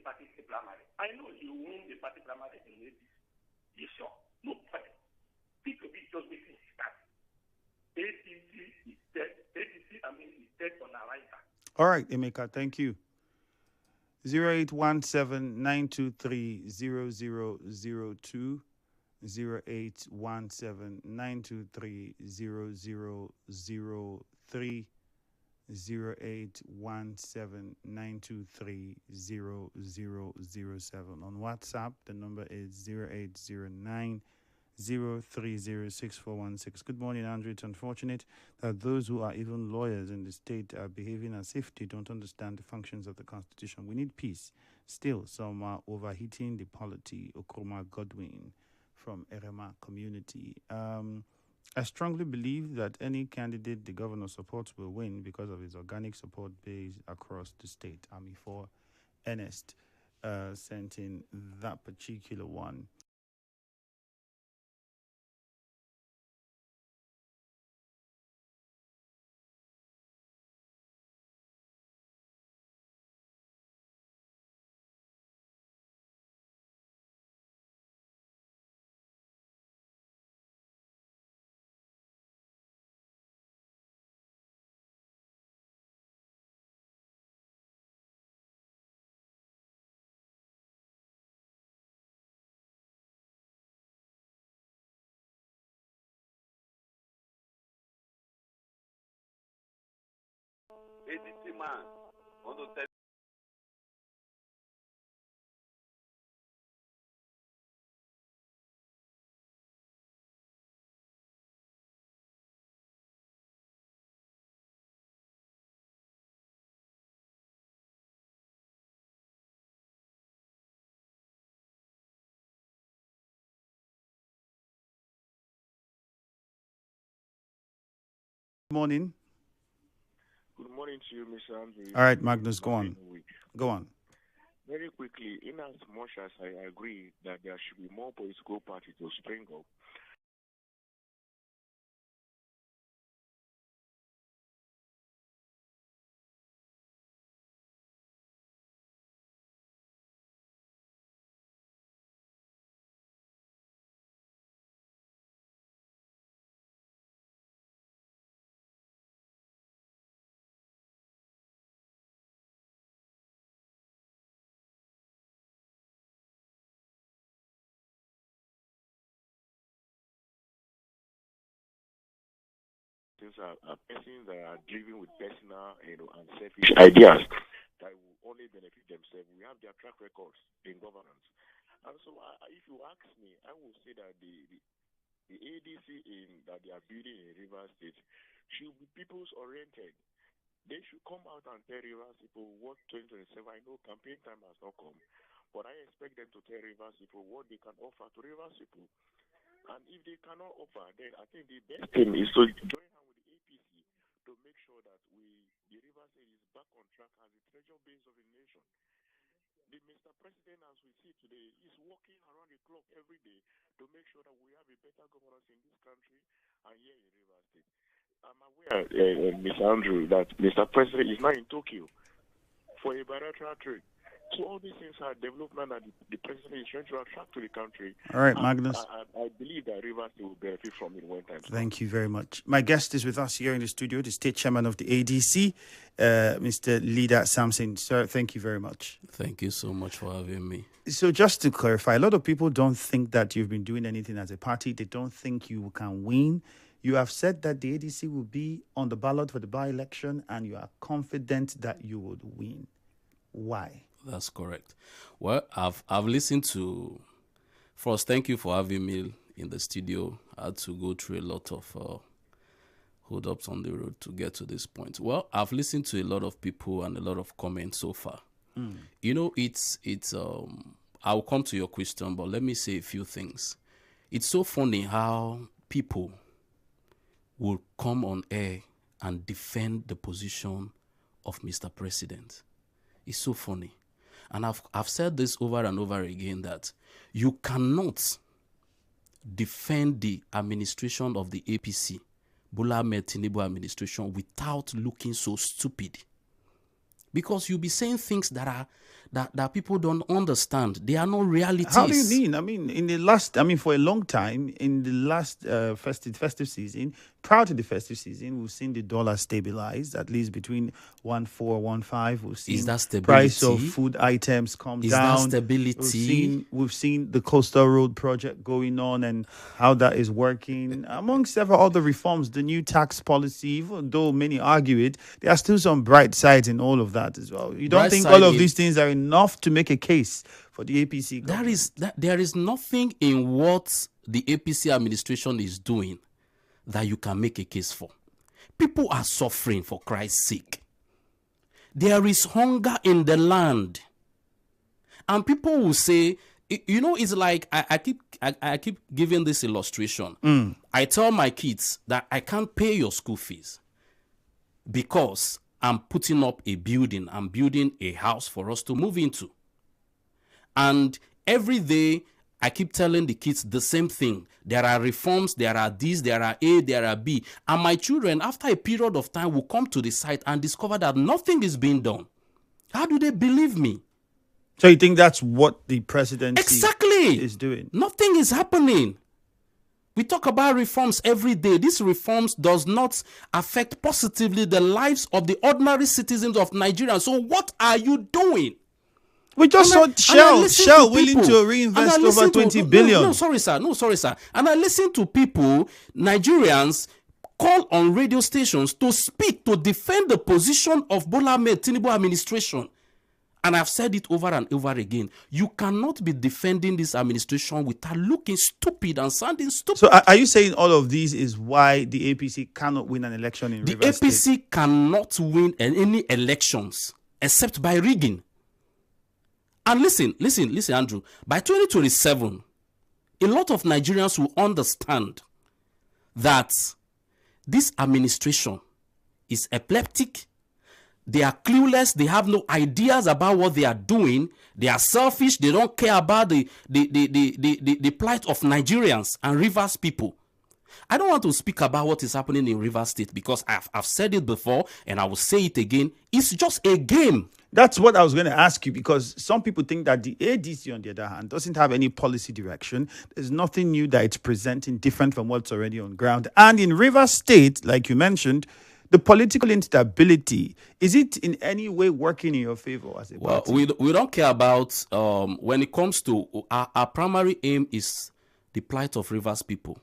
party primary. I know you win the party primary in APC. You sure? No problem. People be just making start. APC is dead. APC, is dead on arrival. All right, Emeka, thank you. 0817-923-0002. 0817-923-0003. 0817-923-0007. On WhatsApp, the number is 0809-030-6416. Good morning, Andrew. It's unfortunate that those who are even lawyers in the state are behaving as if they don't understand the functions of the Constitution. We need peace. Still, some are overheating the polity. Okroma Godwin from Erema community. I strongly believe that any candidate the governor supports will win because of his organic support base across the state. For Ernest sent in that particular one. ADC man, want to tell Good morning. Good morning to you, Mr. Andrew. All right, Magnus, go on. Go on. Very quickly, in as much as I agree that there should be more political parties to spring up, things are persons that are driven with personal, and selfish ideas that will only benefit themselves. We have their track records in governance. And so, if you ask me, I will say that the ADC that they are building in Rivers State should be people's oriented. They should come out and tell Rivers people what 2027. I know campaign time has not come, but I expect them to tell Rivers people what they can offer to Rivers people. And if they cannot offer, then I think the best thing is to join hand with the APC to make sure that the Rivers State is back on track as the treasure base of the nation. The Mr. President, as we see today, is working around the clock every day to make sure that we have a better governance in this country and here in Rivers State. I'm aware, Mr. Andrew, that Mr. President is now in Tokyo for a bilateral trade. So all these things are development that the president is trying to attract to the country. All right, Magnus. I believe that Rivers will benefit from it one time. Thank you very much. My guest is with us here in the studio, the state chairman of the ADC, Mr. Leader Sampson. Sir, thank you very much. Thank you so much for having me. So just to clarify, a lot of people don't think that you've been doing anything as a party. They don't think you can win. You have said that the ADC will be on the ballot for the by-election and you are confident that you would win. Why? That's correct. Well, I've listened to... First, thank you for having me in the studio. I had to go through a lot of hold-ups on the road to get to this point. Well, I've listened to a lot of people and a lot of comments so far. You know, it's I'll come to your question, but let me say a few things. It's so funny how people will come on air and defend the position of Mr. President. It's so funny. And I've said this over and over again that you cannot defend the administration of the APC, Bola Ahmed Tinubu administration, without looking so stupid. because you'll be saying things that are that people don't understand. They are not realities. How do you mean? I mean, for a long time, in the last festive season, prior to the festive season, we've seen the dollar stabilize at least between 1.4, 1.5. We've seen Is that stability? Price of food items come down. Is that stability? We've seen the Coastal Road project going on and how that is working. Among several other reforms, the new tax policy, even though many argue it, there are still some bright sides in all of that as well. You don't think all of these things are enough to make a case for the APC government? There is nothing in what the APC administration is doing that you can make a case for. People are suffering, for Christ's sake. There is hunger in the land. And people will say, it's like I keep giving this illustration. I tell my kids that I can't pay your school fees because I'm putting up a building. I'm building a house for us to move into. And every day, I keep telling the kids the same thing. There are reforms, there are this, there are A, there are B. And my children, after a period of time, will come to the site and discover that nothing is being done. How do they believe me? So you think that's what the presidency exactly is doing? Nothing is happening. We talk about reforms every day. These reforms does not affect positively the lives of the ordinary citizens of Nigeria. So what are you doing? We just saw Shell willing to reinvest over 20 billion. No, sorry, sir. And I listen to people, Nigerians, call on radio stations to speak, to defend the position of Bola Ahmed Tinubu administration. And I've said it over and over again. You cannot be defending this administration without looking stupid and sounding stupid. So are you saying all of these is why the APC cannot win an election in Rivers State? The APC cannot win any elections except by rigging. And listen, Andrew. By 2027, a lot of Nigerians will understand that this administration is epileptic. They are clueless. They have no ideas about what they are doing. They are selfish. They don't care about the plight of Nigerians and Rivers people. I don't want to speak about what is happening in Rivers State because I've said it before and I will say it again. It's just a game. That's what I was going to ask you, because some people think that the ADC, on the other hand, doesn't have any policy direction. There's nothing new that it's presenting different from what's already on ground. And in Rivers State, like you mentioned, the political instability, is it in any way working in your favor as a party? Well, we don't care about, when it comes to, our primary aim is the plight of Rivers people.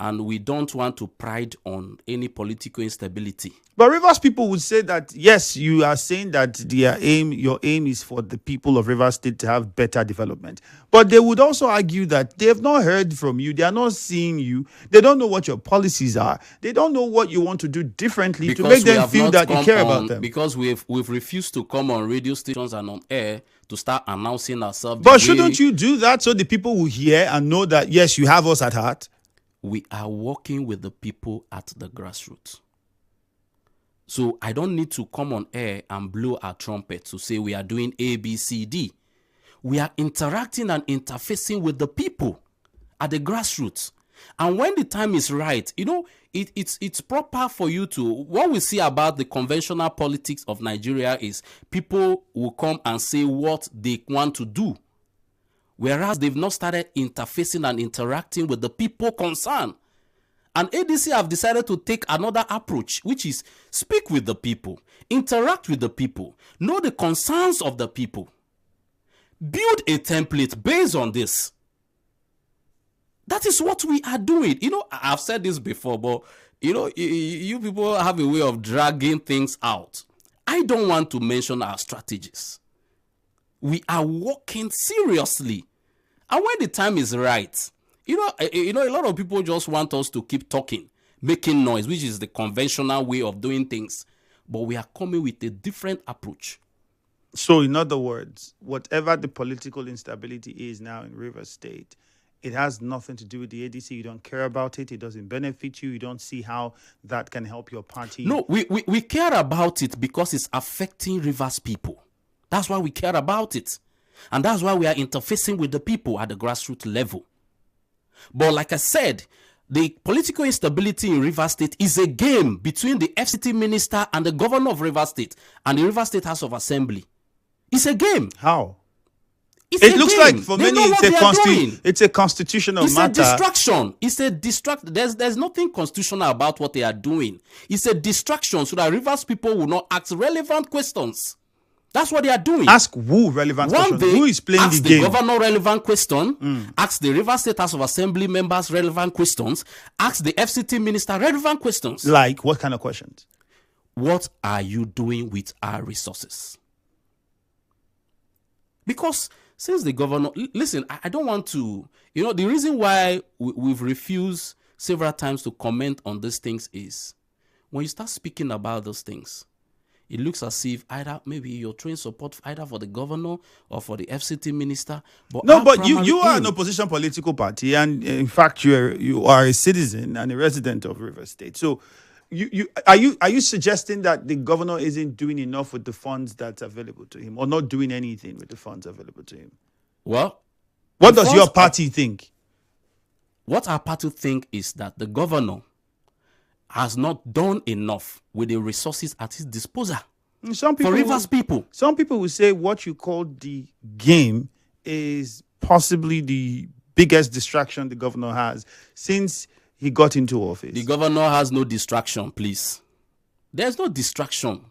And we don't want to pride on any political instability. But Rivers people would say that, yes, you are saying that your aim is for the people of Rivers State to have better development. But they would also argue that they have not heard from you. They are not seeing you. They don't know what your policies are. They don't know what you want to do differently to make them feel that you care about them. Because we've refused to come on radio stations and on air to start announcing ourselves. But shouldn't you do that so the people will hear and know that, yes, you have us at heart? We are working with the people at the grassroots. So I don't need to come on air and blow our trumpet to say we are doing A, B, C, D. We are interacting and interfacing with the people at the grassroots. And when the time is right, it's proper for you to, what we see about the conventional politics of Nigeria is people will come and say what they want to do, whereas they've not started interfacing and interacting with the people concerned. And ADC have decided to take another approach, which is speak with the people, interact with the people, know the concerns of the people, build a template based on this. That is what we are doing. I've said this before, but, you people have a way of dragging things out. I don't want to mention our strategies. We are working seriously. And when the time is right, a lot of people just want us to keep talking, making noise, which is the conventional way of doing things. But we are coming with a different approach. So, in other words, whatever the political instability is now in Rivers State, it has nothing to do with the ADC. You don't care about it. It doesn't benefit you. You don't see how that can help your party. No, we care about it because it's affecting Rivers people. That's why we care about it. And that's why we are interfacing with the people at the grassroots level. But like I said, the political instability in Rivers State is a game between the FCT minister and the governor of Rivers State and the Rivers State House of Assembly. It's a game. How? It looks game. like for they many it's a constitutional it's matter. It's a distraction. It's a distract. There's nothing constitutional about what they are doing. It's a distraction so that Rivers people will not ask relevant questions. That's what they are doing. Ask who relevant questions. Who is playing the game? Ask the governor relevant question. Ask the Rivers State House of Assembly members relevant questions. Ask the FCT minister relevant questions. Like what kind of questions? What are you doing with our resources? Because since the governor, listen, I don't want to, the reason why we've refused several times to comment on these things is when you start speaking about those things, it looks as if either maybe you're throwing support either for the governor or for the FCT minister. But you are an opposition political party, and in fact, you are a citizen and a resident of Rivers State. So, are you suggesting that the governor isn't doing enough with the funds that's available to him, or not doing anything with the funds available to him? Well, what does your party think? What our party think is that the governor has not done enough with the resources at his disposal for Rivers people. Some people will say what you call the game is possibly the biggest distraction the governor has since he got into office. The governor has no distraction, please. There's no distraction.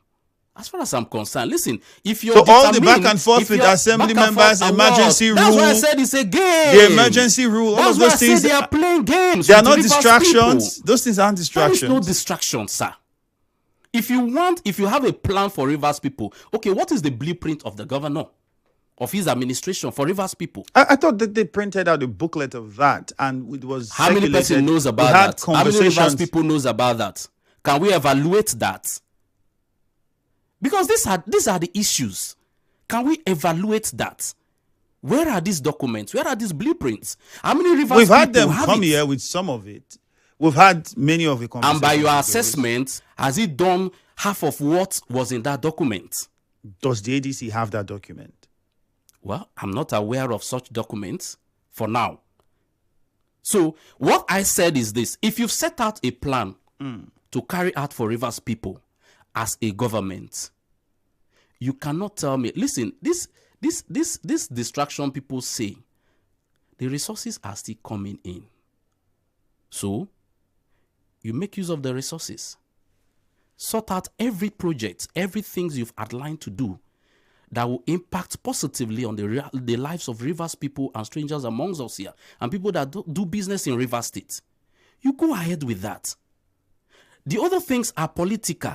As far as I'm concerned, listen, if you're all the back and forth with assembly members, emergency rule. That's why I said it's a game. The emergency rule, all of those things. They are playing games. They are not distractions. People. Those things aren't distractions. There is no distraction, sir. If you have a plan for Rivers people, okay, what is the blueprint of the governor, of his administration for Rivers people? I thought that they printed out a booklet of that, and it was how many person knows about that? How many Rivers people knows about that? Can we evaluate that? Because these are the issues. Can we evaluate that? Where are these documents? Where are these blueprints? How many Rivers We've had them have come here with some of it. We've had many of the conversations. And by your assessment, has it done half of what was in that document? Does the ADC have that document? Well, I'm not aware of such documents for now. So what I said is this. If you've set out a plan to carry out for Rivers people as a government, you cannot tell me, listen, this distraction people say, the resources are still coming in. So you make use of the resources. Sort out every project, everything you've outlined to do that will impact positively on the lives of Rivers people and strangers amongst us here and people that do business in Rivers State. You go ahead with that. The other things are political.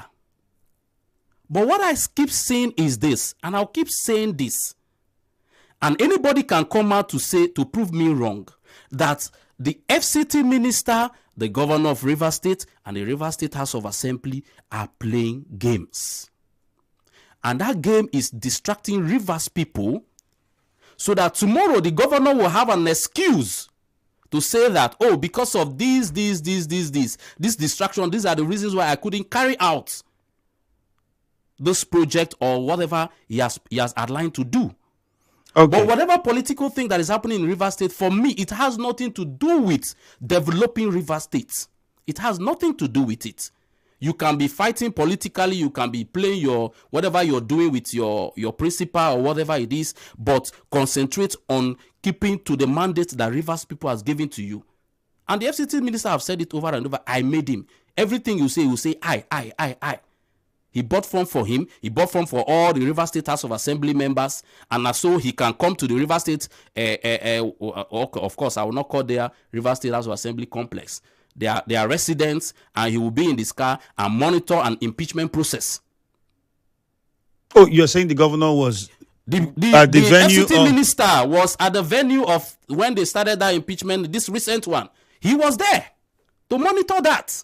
But what I keep saying is this, and I'll keep saying this, and anybody can come out to prove me wrong, that the FCT minister, the governor of Rivers State, and the Rivers State House of Assembly are playing games. And that game is distracting Rivers people so that tomorrow the governor will have an excuse to say that, oh, because of this distraction, these are the reasons why I couldn't carry out this project or whatever he has outlined to do. Okay. But whatever political thing that is happening in Rivers State, for me, it has nothing to do with developing Rivers State. It has nothing to do with it. You can be fighting politically, you can be playing your whatever you're doing with your principal or whatever it is, but concentrate on keeping to the mandate that Rivers people has given to you. And the FCT minister have said it over and over. I made him. Everything you say, I. He bought form for him. He bought form for all the Rivers State House of Assembly members. And so he can come to the Rivers State, of course, I will not call their Rivers State House of Assembly complex. They are residents, and he will be in this car and monitor an impeachment process. Oh, you're saying the governor was the venue? FCT minister was at the venue of when they started that impeachment, this recent one. He was there to monitor that.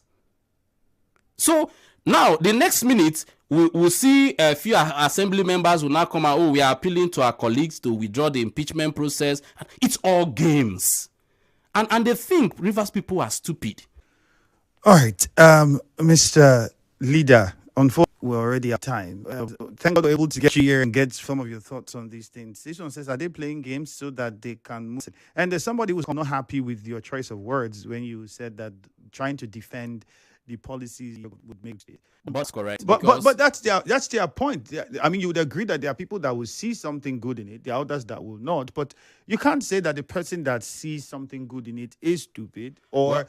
So now, the next minute, we'll see a few assembly members will now come out. Oh, we are appealing to our colleagues to withdraw the impeachment process. It's all games. And they think Rivers people are stupid. All right, Mr. Leader, unfortunately. we're already at time. Thank God we're able to get you here and get some of your thoughts on these things. This one says, are they playing games so that they can move? And there's somebody who's not happy with your choice of words when you said that trying to defend the policies would make it. That's correct. But that's their point. I mean, you would agree that there are people that will see something good in it, there are others that will not. But you can't say that the person that sees something good in it is stupid or